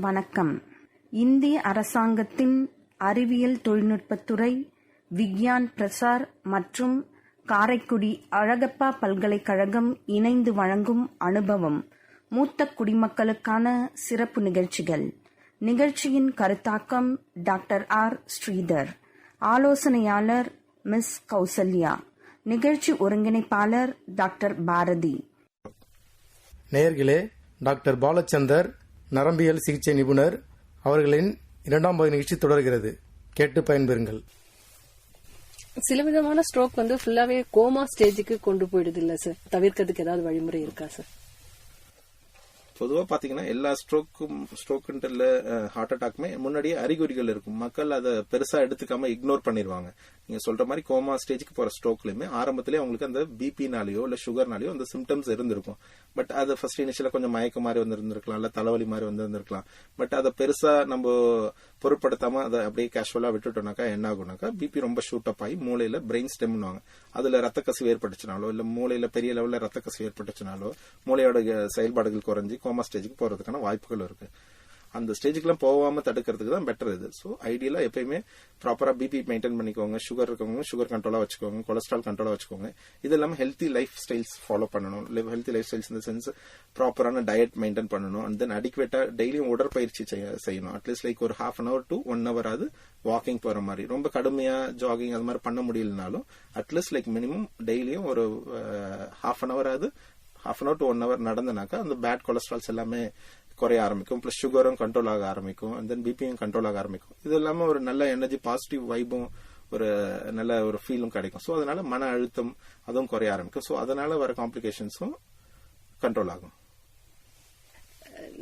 வணக்கம். இந்திய அரசாங்கத்தின் அறிவியல் தொழில்நுட்பத்துறை, விக்யான் பிரசார் மற்றும் காரைக்குடி அழகப்பா பல்கலைக்கழகம் இணைந்து வழங்கும் அனுபவம் மூத்த குடிமக்களுக்கான சிறப்பு நிகழ்ச்சிகள். நிகழ்ச்சியின் கருத்தாக்கம் டாக்டர் ஆர். ஸ்ரீதர். ஆலோசனையாளர் மிஸ் கௌசல்யா. நிகழ்ச்சி ஒருங்கிணைப்பாளர் டாக்டர் பாரதி. நேயர்களே, டாக்டர் பாலச்சந்தர் நரம்பியல் சிகிச்சை நிபுணர் அவர்களின் 2ஆம் பகுதி நிகழ்ச்சி தொடர்கிறது. கேட்டு பயன்பெறுங்கள். சில விதமான ஸ்ட்ரோக் ஃபுல்லாவே கோமா ஸ்டேஜுக்கு கொண்டு போயிடுது இல்ல சார்? தவிர்க்கிறதுக்கு ஏதாவது வழிமுறை இருக்கா சார்? பொதுவா பாத்தீங்கன்னா எல்லா ஸ்ட்ரோக்குன்ட்டு ஹார்ட் அட்டாக்குமே முன்னாடியே அறிகுறிகள் இருக்கும். மக்கள் அதை பெருசா எடுத்துக்காம இக்னோர் பண்ணிடுவாங்க. நீங்க சொல்ற மாதிரி கோமா ஸ்டேஜுக்கு போற ஸ்ட்ரோக்லயுமே ஆரம்பத்திலேயே அவங்களுக்கு அந்த பிபினாலேயோ இல்ல சுகர்னாலேயோ அந்த சிம்டம்ஸ் இருந்திருக்கும். பட் அது ஃபர்ஸ்ட் இனிஷியலா கொஞ்சம் மயக்க மாதிரி வந்திருந்திருக்கலாம், இல்ல தலைவலி மாதிரி வந்திருந்திருக்கலாம். பட் அதை பெருசா நம்ம பொருட்படுத்தாம அதை அப்படியே கேஷுவலா விட்டுட்டோம்னாக்கா என்ன ஆகும்னாக்கா பிபி ரொம்ப ஷூட் அப் ஆகி மூளையில பிரெயின் ஸ்டெம்னுவாங்க, அதுல ரத்த கசிவு ஏற்பட்டுச்சுனாலோ இல்ல மூளையில பெரிய லெவல்ல ரத்த கசிவு ஏற்பட்டுச்சுனாலோ மூளையோட செயல்பாடுகள் குறைஞ்சி கோமா ஸ்டேஜுக்கு போறதுக்கான வாய்ப்புகள் இருக்கு. அந்த ஸ்டேஜுக்குலாம் போகாம தடுக்கிறதுக்கு தான் பெட்டர் இது. ஸோ ஐடியலா எப்பயுமே ப்ராப்பரா பிபி மெயின்டைன் பண்ணிக்கோங்க, சுகர் இருக்கவங்க சுகர் கண்ட்ரோலா வச்சுக்கோங்க, கொலஸ்ட்ரால் கண்ட்ரோலா வச்சுக்கோங்க. இது இல்லாம ஹெல்த்தி லைஃப் ஸ்டைல்ஸ் ஃபாலோ பண்ணணும். ஹெல்த்தி லைஃப் ஸ்டைல்ஸ் இந்த சென்ஸ் ப்ராப்பரான டயட் மெயின்டைன் பண்ணணும். அண்ட் தென் அடிக்குவேட்டா டெய்லியும் உடற்பயிற்சி செய்யணும். அட்லீஸ்ட் லைக் ஒரு ½ hour to 1 hour ஆகுது வாக்கிங் போற மாதிரி. ரொம்ப கடுமையா ஜாகிங் அது மாதிரி பண்ண முடியலனாலும் அட்லீஸ்ட் லைக் மினிமம் டெய்லியும் ஒரு ½ hour ஆகுது, ½ hour to 1 hour நடந்தனாக்கா அந்த பேட் கொலஸ்ட்ரால்ஸ் எல்லாமே குறைய ஆரம்பிக்கும். பிளஸ் சுகரும் கண்ட்ரோல் ஆக ஆரம்பிக்கும். அண்ட் தென் பிபியும் கண்ட்ரோல் ஆக ஆரம்பிக்கும். இது இல்லாம ஒரு நல்ல எனர்ஜி, பாசிட்டிவ் வைபும் ஒரு நல்ல ஒரு ஃபீலும் கிடைக்கும். ஸோ அதனால மன அழுத்தம் அதுவும் குறைய ஆரம்பிக்கும். ஸோ அதனால வர காம்ப்ளிகேஷன்ஸும் கண்ட்ரோல் ஆகும்.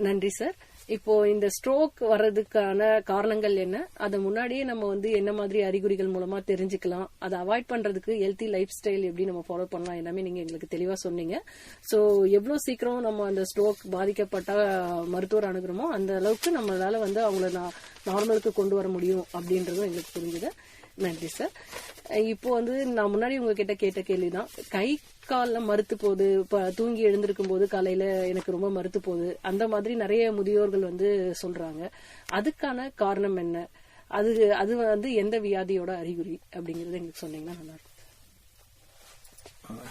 நன்றி சார். இப்போ இந்த ஸ்ட்ரோக் வர்றதுக்கான காரணங்கள் என்ன, அதை முன்னாடியே நம்ம என்ன மாதிரி அறிகுறிகள் மூலமா தெரிஞ்சுக்கலாம், அதை அவாய்ட் பண்றதுக்கு ஹெல்த்தி லைஃப் ஸ்டைல் எப்படி நம்ம ஃபாலோ பண்ணலாம், எல்லாமே நீங்க எங்களுக்கு தெளிவா சொன்னீங்க. சோ எவ்வளவு சீக்கிரம் நம்ம அந்த ஸ்ட்ரோக் பாதிக்கப்பட்ட மருத்துவர் அணுகிறோமோ அந்த அளவுக்கு நம்மளால அவங்கள நார்மலுக்கு கொண்டு வர முடியும் அப்படின்றதும் எங்களுக்கு புரிஞ்சுது. நன்றி சார். இப்போ நான் முன்னாடி உங்ககிட்ட கேட்ட கேள்விதான், கை கால்ல மறுத்து போகுது, தூங்கி எழுந்திருக்கும் போது காலையில எனக்கு ரொம்ப மறுத்து போகுது, அந்த மாதிரி நிறைய முதியோர்கள் சொல்றாங்க. அதுக்கான காரணம் என்ன, அது எந்த வியாதியோட அறிகுறி அப்படிங்கறது எங்களுக்கு சொன்னீங்கன்னா நல்லா இருக்கும்.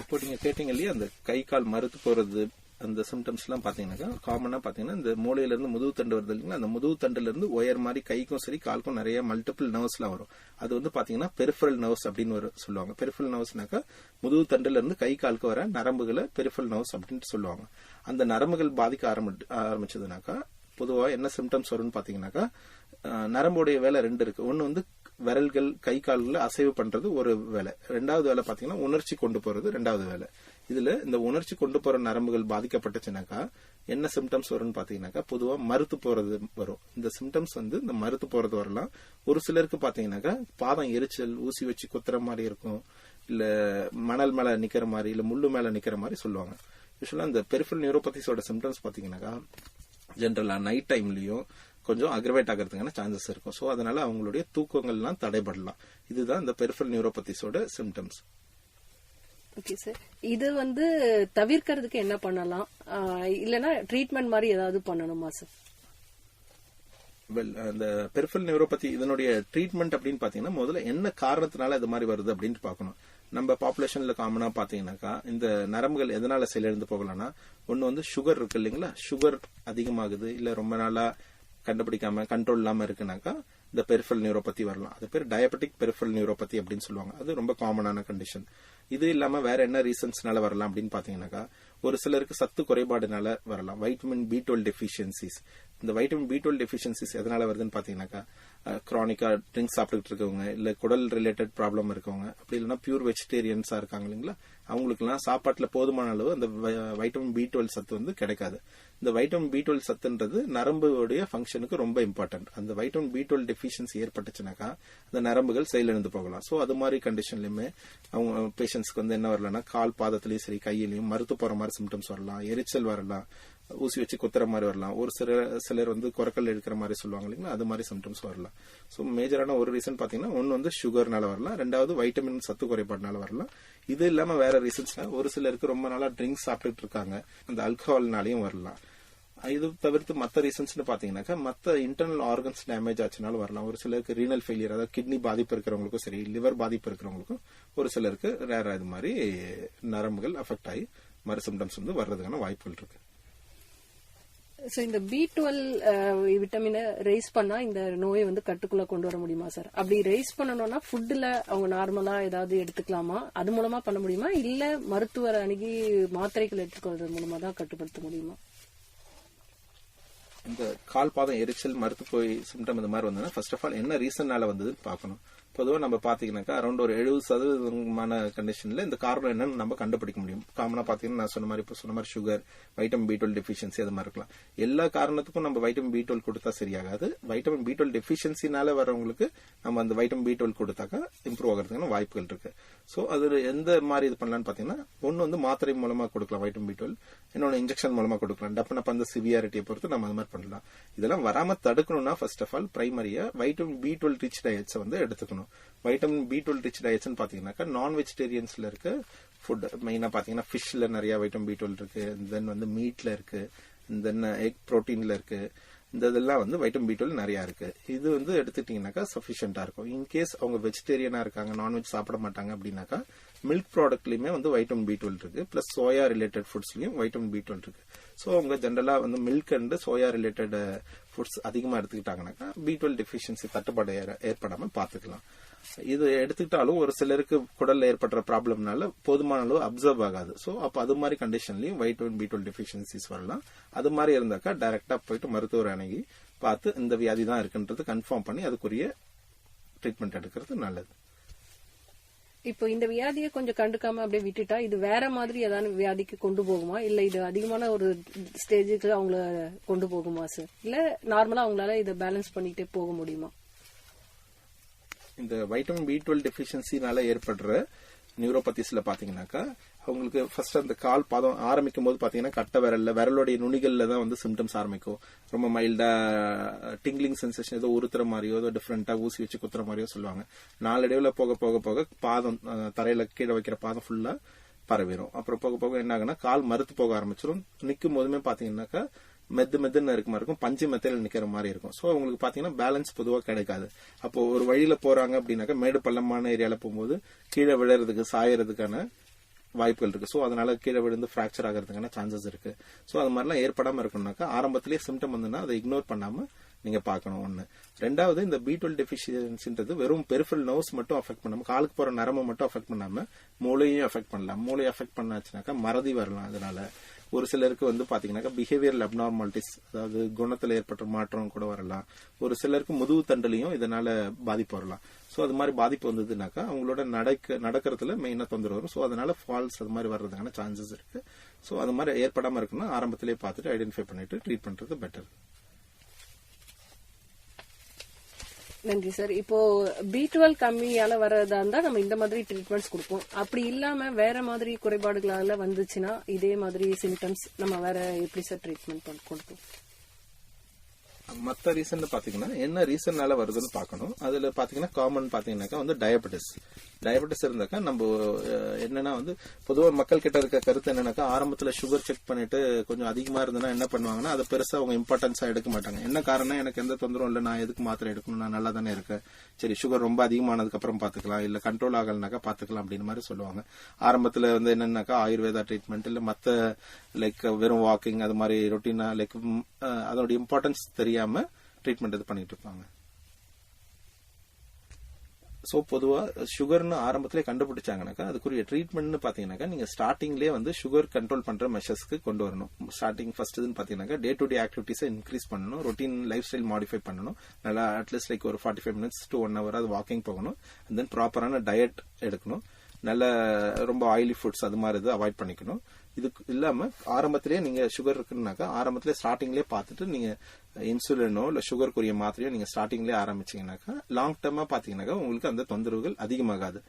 இப்போ நீங்க கேட்டீங்க இல்லையா, அந்த கை கால் மறுத்து போறது அந்த சிம்டம்ஸ் எல்லாம் பாத்தீங்கன்னா காமனா பாத்தீங்கன்னா இந்த மூளையில இருந்து முதுகு தண்டு வருது இல்லைங்களா, அந்த முதுகு தண்டுல இருந்து ஒயர் மாதிரி கைக்கும் சரி காலுக்கும் நிறைய மல்டிபிள் நர்வ்ஸ் எல்லாம் வரும். அது பாத்தீங்கன்னா பெரிஃபரல் நர்வ்ஸ் அப்படின்னு சொல்லுவாங்க. பெரிஃபரல் நர்வ்ஸ்னாக்கா முதுகு தண்டுல இருந்து கை காலுக்கு வர நரம்புகளை பெரிஃபரல் நர்வ்ஸ் அப்படின்னு சொல்லுவாங்க. அந்த நரம்புகள் பாதிக்க ஆரம்பிச்சதுனாக்கா பொதுவா என்ன சிம்டம்ஸ் வரும்னு பாத்தீங்கன்னாக்கா, நரம்புடைய வேலை 2 இருக்கு. ஒன்னு விரல்கள் கை கால்களை அசைவு பண்றது ஒரு வேலை, 2வது வேலை பாத்தீங்கன்னா உணர்ச்சி கொண்டு போறது 2வது வேலை. இதுல இந்த உணர்ச்சி கொண்டு போற நரம்புகள் பாதிக்கப்பட்டுச்சுனாக்கா என்ன சிம்டம்ஸ் வரும்னு பாத்தீங்கன்னாக்கா பொதுவா மறுத்து போறது வரும். இந்த சிம்டம்ஸ் இந்த மறுத்து போறது வரலாம். ஒரு சிலருக்கு பாத்தீங்கன்னாக்கா பாதம் எரிச்சல், ஊசி வச்சு குத்துற மாதிரி இருக்கும், இல்ல மணல் மேல நிக்கிற மாதிரி, இல்ல முள்ளு மேல நிக்கிற மாதிரி சொல்லுவாங்க. யூசுவலா இந்த பெரிஃபரல் நியூரோபதிஸோட சிம்டம்ஸ் பாத்தீங்கன்னாக்கா ஜென்ரலா நைட் டைம்லயும் கொஞ்சம் அக்ரவேட் ஆகிறதுக்கான சான்சஸ் இருக்கும். ஸோ அதனால அவங்களுடைய தூக்கங்கள்லாம் தடைபடலாம். இதுதான் இந்த பெரிஃபரல் நியூரோபதிஸோட சிம்டம்ஸ். Okay sir. இது தவிர்க்கிறதுக்கு என்ன பண்ணலாம், இல்லனா ட்ரீட்மெண்ட் மாதிரி ஏதாவது பண்ணணுமா சார்? வெல், அந்த பெரிஃபரல் நியூரோபதி இதனுடைய ட்ரீட்மெண்ட் அப்படின்னு பாத்தீங்கன்னா முதல்ல என்ன காரணத்தினால இது மாதிரி வருது அப்படின்னு பாக்கணும். நம்ம பாப்புலேஷன்ல காமனா பாத்தீங்கன்னாக்கா இந்த நரம்புகள் எதனால செயலிழந்து போகலாம்னா, ஒன்னு சுகர் இருக்கு இல்லைங்களா, சுகர் அதிகமாகுது இல்ல ரொம்ப நாளா கண்டுபிடிக்காம கண்ட்ரோல் இல்லாம இருக்குனாக்கா இந்த பெரிஃபரல் நியூரோபதி வரலாம். அது பேர் டயபெட்டிக் பெரிஃபரல் நியூரோபதி அப்படின்னு சொல்லுவாங்க. அது ரொம்ப காமனான கண்டிஷன். இது இல்லாம வேற என்ன ரீசன்ஸ்னால வரலாம் அப்படின்னு பாத்தீங்கன்னாக்கா, ஒரு சிலருக்கு சத்து குறைபாடுனால வரலாம். Vitamin B12 deficiencies. இந்த வைட்டமின் B12 டெஃபிஷியன்சிஸ் எதனால வருதுன்னு பாத்தீங்கன்னாக்கா, கிரானிக்கா ட்ரிங்க்ஸ் சாப்பிட்டுட்டு இருக்கவங்க, இல்ல குடல் ரிலேட்டட் ப்ராப்ளம் இருக்கவங்க, அப்படி இல்லைன்னா பியூர் வெஜிடேரியன்ஸா இருக்காங்க இல்லைங்களா, அவங்களுக்கு எல்லாம் சாப்பாட்டுல போதுமான அளவு அந்த வைட்டமின் B12 சத்து கிடைக்காது. இந்த வைட்டமின் B12 சத்துன்றது நரம்புடைய ஃபங்க்ஷனுக்கு ரொம்ப இம்பார்ட்டன்ட். அந்த வைட்டமின் B12 டெஃபிஷியன்சி ஏற்பட்டுச்சுனாக்கா அந்த நரம்புகள் செயலிழந்து போகலாம். சோ அது மாதிரி கண்டிஷன்லயுமே அவங்க பேஷண்ட்ஸ்க்கு என்ன வரலன்னா, கால் பாதத்திலயும் சரி கையிலயும் மறுத்து போற மாதிரி சிம்டம்ஸ் வரலாம், எரிச்சல் வரலாம், ஊசி வச்சு குத்துற மாதிரி வரலாம், ஒரு சிலர் குரக்கல் எடுக்கிற மாதிரி சொல்லுவாங்க இல்லைங்களா, அது மாதிரி சிம்டம்ஸ் வரலாம். சோ மேஜரான ஒரு ரீசன் பாத்தீங்கன்னா ஒன்னு சுகர்னால வரலாம், 2வது வைட்டமின் சத்து குறைபாடுனால வரலாம். இது இல்லாம வேற ரீசன்ஸ்னா ஒரு சிலருக்கு ரொம்ப நாளா ட்ரிங்க்ஸ் சாப்பிட்டுட்டு இருக்காங்க, அந்த ஆல்கஹால்னாலையும் வரலாம். இது தவிர்த்து மத்த ரீசன்ஸ்னு பாத்தீங்கன்னாக்கா மத்த இன்டர்னல் ஆர்கன்ஸ் டேமேஜ் ஆச்சுனாலும் வரலாம். ஒரு சிலருக்கு ரீனல் ஃபெயிலியர், அதாவது கிட்னி பாதிப்பு இருக்கிறவங்களுக்கும் சரி, லிவர் பாதிப்பு இருக்கிறவங்களுக்கும் ஒரு சிலருக்கு ரேரா இது மாதிரி நரம்புகள் அஃபெக்ட் ஆகி மாதிரி சிம்டம்ஸ் வந்து வர்றதுக்கான வாய்ப்புகள் இருக்கு. சோ இந்த B12 விட்டமினை ரைஸ் பண்ணா இந்த நோயை வந்து கட்டுக்குள்ள கொண்டு வர முடியுமா சார்? அப்படி ரைஸ் பண்ணணும்னா ஃபுட்ல அவங்க நார்மலா ஏதாவது எடுத்துக்கலாமா? அது மூலமா பண்ண முடியுமா, இல்ல மருத்துவர் அணுகி மாத்திரைகள் எடுத்துக்கிறது மூலமா தான் கட்டுப்படுத்த முடியுமா? இந்த கால் பாதம் எரிச்சல், மருத்து போய் சிம்டம் இந்த மாதிரி வந்ததுன்னா ஃபர்ஸ்ட் ஆஃப் ஆல் என்ன ரீசன்னால வந்ததுன்னு பார்க்கணும். பொதுவாக நம்ம பாத்தீங்கன்னாக்கா அரௌண்ட் ஒரு 70% கண்டிஷன்ல இந்த காரணம் என்னன்னு நம்ம கண்டுபிடிக்க முடியும். காமனா பாத்தீங்கன்னா நான் சொன்ன மாதிரி சுகர், வைட்டமின் B12 டெஃபிஷியன்சி அது மாதிரி இருக்கலாம். எல்லா காரணத்துக்கும் நம்ம வைட்டமின் B12 கொடுத்தா சரியாகாது. வைட்டமின் B12 டெஃபிஷியன்சினால வரவங்களுக்கு நம்ம அந்த வைட்டமின் B12 கொடுத்தாக்கா இம்ப்ரூவ் ஆகிறதுக்கான வாய்ப்புகள் இருக்கு. சோ அது எந்த மாதிரி இது பண்ணலாம்னு பாத்தீங்கன்னா, ஒன்னு வந்து மாத்திரை மூலமா கொடுக்கலாம் வைட்டமின் B12, இன்னொன்னு இன்ஜெக்ஷன் மூலமா கொடுக்கலாம். டெஃபினட்டா அந்த சிவியாரிட்டியை பொறுத்து நம்ம அது மாதிரி பண்ணலாம். இதெல்லாம் வராம தடுக்கணும்னா ஃபர்ஸ்ட் ஆஃப் ஆல் பிரைமரியா வைட்டமின் B12 ரிச் டயட்ஸ் வந்து எடுத்துக்கணும். வைட்டமின் B12 ரிச் டயட்ஸ் பாத்தீங்கன்னாக்கா நான் வெஜிடேரியன்ஸ்ல இருக்க ஃபுட், மெயினா பாத்தீங்கன்னா ஃபிஷ்ல நிறைய வைட்டமின் B12 இருக்கு, தென் வந்து மீட்ல இருக்கு, தென் எக் புரோட்டீன்ல இருக்கு. இந்த இதெல்லாம் வந்து வைட்டமின் B12 நிறைய இருக்கு. இது வந்து எடுத்துட்டீங்கன்னாக்கா சஃபிஷியன்டா இருக்கும். இன்கேஸ் அவங்க வெஜிடேரியனா இருக்காங்க, நான்வெஜ் சாப்பிட மாட்டாங்க அப்படின்னாக்கா மில்க் ப்ராடக்ட்லயுமே வந்து வைட்டமின் B12 இருக்கு, பிளஸ் சோயா ரிலேட்டட் ஃபுட்ஸ்லயும் வைட்டமின் B12 இருக்கு. சோ அவங்க ஜென்ரலா வந்து milk and soya related foods அதிகமா எடுத்துக்கிட்டாங்கன்னாக்கா B12 டெஃபிஷியன்சி தட்டுப்பாடு ஏற்படாம பாத்துக்கலாம். இது எடுத்துக்கிட்டாலும் ஒரு சிலருக்கு குடல்ல ஏற்படுற ப்ராப்ளம்னால போதுமான அளவு அப்சர்வ் ஆகாது. சோ அப்ப அது மாதிரி கண்டிஷன்லயும் வைட்டமின் B12 டெஃபிஷியன்சிஸ் வரலாம். அது மாதிரி இருந்தாக்கா டைரக்டா போயிட்டு மருத்துவர் அணுகி பார்த்து இந்த வியாதி தான் இருக்குன்றது கன்ஃபார்ம் பண்ணி அதுக்குரிய ட்ரீட்மெண்ட் எடுக்கிறது நல்லது. இப்போ இந்த வியாதியை கொஞ்சம் கண்டுக்காம அப்படியே விட்டுட்டா இது வேற மாதிரி ஏதாவது வியாதிக்கு கொண்டு போகுமா, இல்ல இது அதிகமான ஒரு ஸ்டேஜுக்கு அவங்கள கொண்டு போகுமா சார், இல்ல நார்மலா அவங்களால இதை பேலன்ஸ் பண்ணிட்டே போக முடியுமா? இந்த வைட்டமின் B12 டெஃபிஷியன்சினால ஏற்படுற நியூரோபதிஸ்ல பாத்தீங்கன்னாக்கா அவங்களுக்கு ஃபர்ஸ்ட் அந்த கால் பாதம் ஆரம்பிக்கும் போது பாத்தீங்கன்னா கட்ட விரலுடைய நுனிகள்ல தான் வந்து சிம்டம்ஸ் ஆரம்பிக்கும். ரொம்ப மைல்டா டிங்லிங் சென்சேஷன், ஏதோ உறுத்துற மாதிரியோ ஏதோ டிஃபரெண்டா ஊசி வச்சு குத்துற மாதிரியோ சொல்லுவாங்க. நாளடைவுல போக போக போக பாதம் தரையில கீழே வைக்கிற பாதம் ஃபுல்லா பரவிடும். அப்புறம் போக போக என்ன ஆகுனா கால் மறுத்து போக ஆரம்பிச்சிடும். நிக்கும் போதுமே பாத்தீங்கன்னாக்கா மெதுன்னு இருக்க மாதிரி இருக்கும், பஞ்சு மெத்தையில நிக்கிற மாதிரி இருக்கும். சோ உங்களுக்கு பாத்தீங்கன்னா பேலன்ஸ் பொதுவா கிடைக்காது. அப்போ ஒரு வழியில போறாங்க அப்படின்னாக்கா மேடு பள்ளமான ஏரியால போகும்போது கீழே விழறதுக்கு சாயறதுக்கான வாய்ப்புகள் இருக்கு. சோ அதனால கீழே விழுந்து பிராக்சர் ஆகிறதுக்கான சான்சஸ் இருக்கு. சோ அது மாதிரிலாம் ஏற்படாம இருக்கணும்னாக்கா ஆரம்பத்திலேயே சிம்டம் வந்துன்னா அதை இக்னோர் பண்ணாம நீங்க பாக்கணும். ஒண்ணு. ரெண்டாவது, இந்த B12 டெஃபிஷியன்சின்றது வெறும் பெரிஃபரல் நர்வ்ஸ் மட்டும் அஃபெக்ட் பண்ணாம, காலுக்கு போற நரம்பு மட்டும் அஃபெக்ட் பண்ணாம மூளையும் அஃபெக்ட் பண்ணலாம். மூளையை அஃபெக்ட் பண்ணாச்சுனாக்கா மறதி வரலாம். அதனால ஒரு சிலருக்கு வந்து பாத்தீங்கன்னாக்கா பிஹேவியரல் அப்நார்மாலிட்டிஸ், அதாவது குணத்துல ஏற்பட்ட மாற்றம் கூட வரலாம். ஒரு சிலருக்கு முதுகு தண்டுலையும் இதனால பாதிப்பு வரலாம். சோ அது மாதிரி பாதிப்பு வந்ததுனாக்கா அவங்களோட நடக்கிறதுல மெயினா தொந்தரவு வரும். சோ அதனால ஃபால்ஸ் அது மாதிரி வர்றதுக்கான சான்சஸ் இருக்கு. சோ அது மாதிரி ஏற்படாம இருக்குன்னா ஆரம்பத்திலேயே பார்த்துட்டு ஐடென்டிஃபை பண்ணிட்டு ட்ரீட் பண்றது பெட்டர். நன்றி சார். இப்போ B12 கம்மியால வரதா இருந்தா நம்ம இந்த மாதிரி ட்ரீட்மெண்ட்ஸ் கொடுப்போம். அப்படி இல்லாம வேற மாதிரி குறைபாடுகளால வந்துச்சுன்னா இதே மாதிரி சிம்டம்ஸ் நம்ம வேற எப்படி சார் ட்ரீட்மெண்ட் கொடுப்போம்? மத்த ரீசன் பாத்தீங்கன்னா என்ன ரீசன்னால வருதுன்னு பாக்கணும். அதுல பாத்தீங்கன்னா காமன் பாத்தீங்கன்னாக்கா வந்து டயபெட்டிஸ் இருந்தாக்கா நம்ம என்னன்னா வந்து பொதுவா மக்கள் கிட்ட இருக்க கருத்து என்னன்னாக்கா ஆரம்பத்துல சுகர் செக் பண்ணிட்டு கொஞ்சம் அதிகமா இருந்ததுன்னா என்ன பண்ணுவாங்கன்னா அதை பெருசா அவங்க இம்பார்ட்டன்ஸா எடுக்க மாட்டாங்க. என்ன காரணம், எனக்கு எந்த தொந்தரவும் இல்லை, நான் எதுக்கு மாத்திரை எடுக்கணும், நான் நல்லா தானே இருக்கேன், சரி சுகர் ரொம்ப அதிகமானதுக்கு அப்புறம் பாத்துக்கலாம், இல்ல கண்ட்ரோல் ஆகலனாக்கா பாத்துக்கலாம் அப்படின்னு மாதிரி சொல்லுவாங்க. ஆரம்பத்துல வந்து என்னன்னாக்கா ஆயுர்வேதா ட்ரீட்மெண்ட் இல்ல மத்த லைக் வெறும் வாக்கிங் அது மாதிரி ரொட்டீனா லைக் அதோட இம்பார்ட்டன்ஸ் தெரியாம ட்ரீட்மெண்ட் இது பண்ணிட்டு இருப்பாங்க. சோ பொதுவா சுகர்னு ஆரம்பத்திலே கண்டுபிடிச்சாங்கனாக்கா அதுக்குரிய ட்ரீட்மெண்ட்னு பாத்தீங்கன்னாக்கா நீங்க ஸ்டார்டிங்லேயே வந்து சுகர் கண்ட்ரோல் பண்ற மெஷர்ஸ்க்கு கொண்டு வரணும். ஸ்டார்டிங் ஃபர்ஸ்ட் பாத்தீங்கன்னாக்கா டே டு டே ஆக்டிவிட்டிஸை இன்க்ரீஸ் பண்ணணும், ரொட்டீன் லைஃப் ஸ்டைல் மாடிஃபை பண்ணணும், நல்லா அட்லீஸ்ட் லைக் ஒரு 45 minutes to 1 hour அது வாக்கிங் போகணும், அண்ட் தென் ப்ராப்பரான டயட் எடுக்கணும், நல்ல ரொம்ப ஆயிலி ஃபுட்ஸ் அது மாதிரி அவாய்ட் பண்ணிக்கணும். இதுக்கு இல்லாம ஆரம்பத்திலேயே நீங்க சுகர் இருக்குன்னாக்கா ஆரம்பத்திலே ஸ்டார்டிங்லேயே பார்த்துட்டு நீங்க இன்சுலினோ இல்ல சுகருக்குரிய மாத்திரையோ நீங்க ஸ்டார்டிங்லேயே ஆரம்பிச்சீங்கன்னாக்கா லாங் டர்மா பாத்தீங்கன்னாக்கா உங்களுக்கு அந்த தொந்தரவுகள் அதிகமாகாது.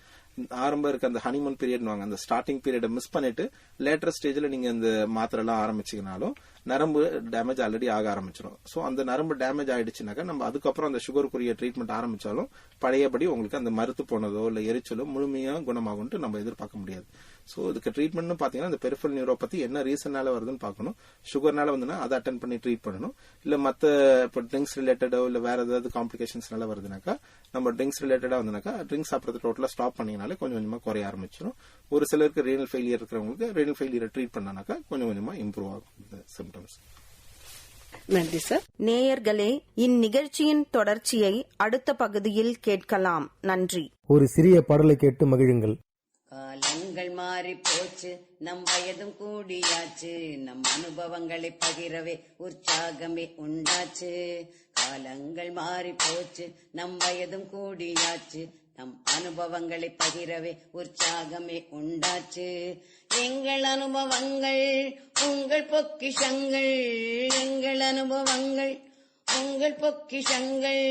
ஆரம்ப இருக்க அந்த ஹனிமூன் பீரியட் அந்த ஸ்டார்டிங் பீரியட மிஸ் பண்ணிட்டு லேட்டர் ஸ்டேஜ்ல நீங்க இந்த மாத்திரை எல்லாம் ஆரம்பிச்சீங்கனாலும் நரம்பு டேமேஜ் ஆல்ரெடி ஆக ஆரம்பிச்சிடும். சோ அந்த நரம்பு டேமேஜ் ஆயிடுச்சுனாக்கா நம்ம அதுக்கப்புறம் அந்த சுகருக்குரிய ட்ரீட்மெண்ட் ஆரம்பிச்சாலும் பழையபடி உங்களுக்கு அந்த மருத்து போனதோ இல்ல எரிச்சலோ முழுமையா குணமாகும்ட்டு நம்ம எதிர்பார்க்க முடியாது. சோ இதுக்கு ட்ரீட்மெண்ட் பாத்தீங்கன்னா இந்த பெரிஃபரல் நியூரோபதி என்ன ரீசனால வருதுன்னு பாக்கணும். சுகர்னால வந்துன்னா அதை அட்டென்ட் பண்ணி ட்ரீட் பண்ணணும். இல்ல மத்த இப்போ ட்ரிங்க்ஸ் ரிலேட்டடோ இல்ல வேற ஏதாவது காம்ப்ளிகேஷன்ஸ்னால வருதுனாக்கா நம்ம ட்ரிங்க்ஸ் ரிலேட்டடா வந்துனாக்கா ட்ரிங்க்ஸ் சாப்பிட்றது டோட்டலா ஸ்டாப் பண்ணீங்கனாலே கொஞ்சம் கொஞ்சமா குறைய ஆரம்பிச்சிடும். ஒரு சிலருக்கு ரீனல் ஃபெயிலியர் இருக்கிறவங்களுக்கு ரீனல் ஃபெயிலியரை ட்ரீட் பண்ணானாக்கா கொஞ்சம் கொஞ்சமா இம்ப்ரூவ் ஆகும் இந்த சிம்டம்ஸ். நன்றி சார். நேயர்களே, இந்நிகழ்ச்சியின் தொடர்ச்சியை அடுத்த பகுதியில் கேட்கலாம். நன்றி. ஒரு சிறிய பாடலை கேட்டு மகிழுங்கள். காலங்கள் மாறி போச்சு, நம் வயதும் கூடியாச்சு, நம் அனுபவங்களை பகிரவே உற்சாகமே உண்டாச்சு. காலங்கள் மாறி போச்சு, நம் வயதும் கூடியாச்சு, நம் அனுபவங்களை பகிரவே உற்சாகமே உண்டாச்சு. எங்கள் அனுபவங்கள் உங்கள் பொக்கிஷங்கள், எங்கள் அனுபவங்கள் உங்கள் பொக்கிஷங்கள்.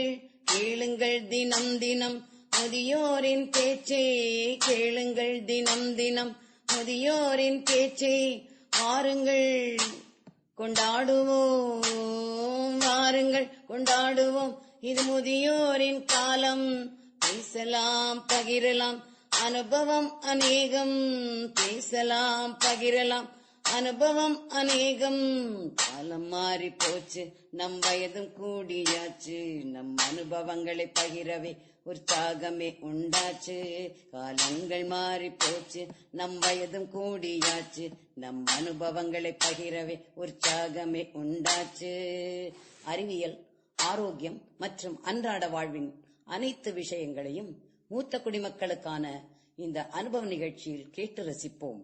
கேளுங்கள் தினம் தினம் முதியோரின் பேச்சை, கேளுங்கள் தினம் தினம் முதியோரின் பேச்சை. வாருங்கள் கொண்டாடுவோம், வாருங்கள் கொண்டாடுவோம், இது முதியோரின் காலம். பேசலாம் பகிரலாம் அனுபவம் அநேகம், பேசலாம் பகிரலாம் அனுபவம் அநேகம். காலம் மாறி போச்சு, நம் வயதும் கூடியாச்சு, நம் அனுபவங்களை பகிரவே உற்சாகமே உண்டாச்சு. காலங்கள் மாறி போச்சு, நம் வயதும் கூடியாச்சு, நம் அனுபவங்களை பகிரவே உற்சாகமே உண்டாச்சு. அறிவியல், ஆரோக்கியம் மற்றும் அன்றாட வாழ்வின் அனைத்து விஷயங்களையும் மூத்த குடிமக்களுக்கான இந்த அனுபவ நிகழ்ச்சியில் கேட்டு ரசிப்போம்.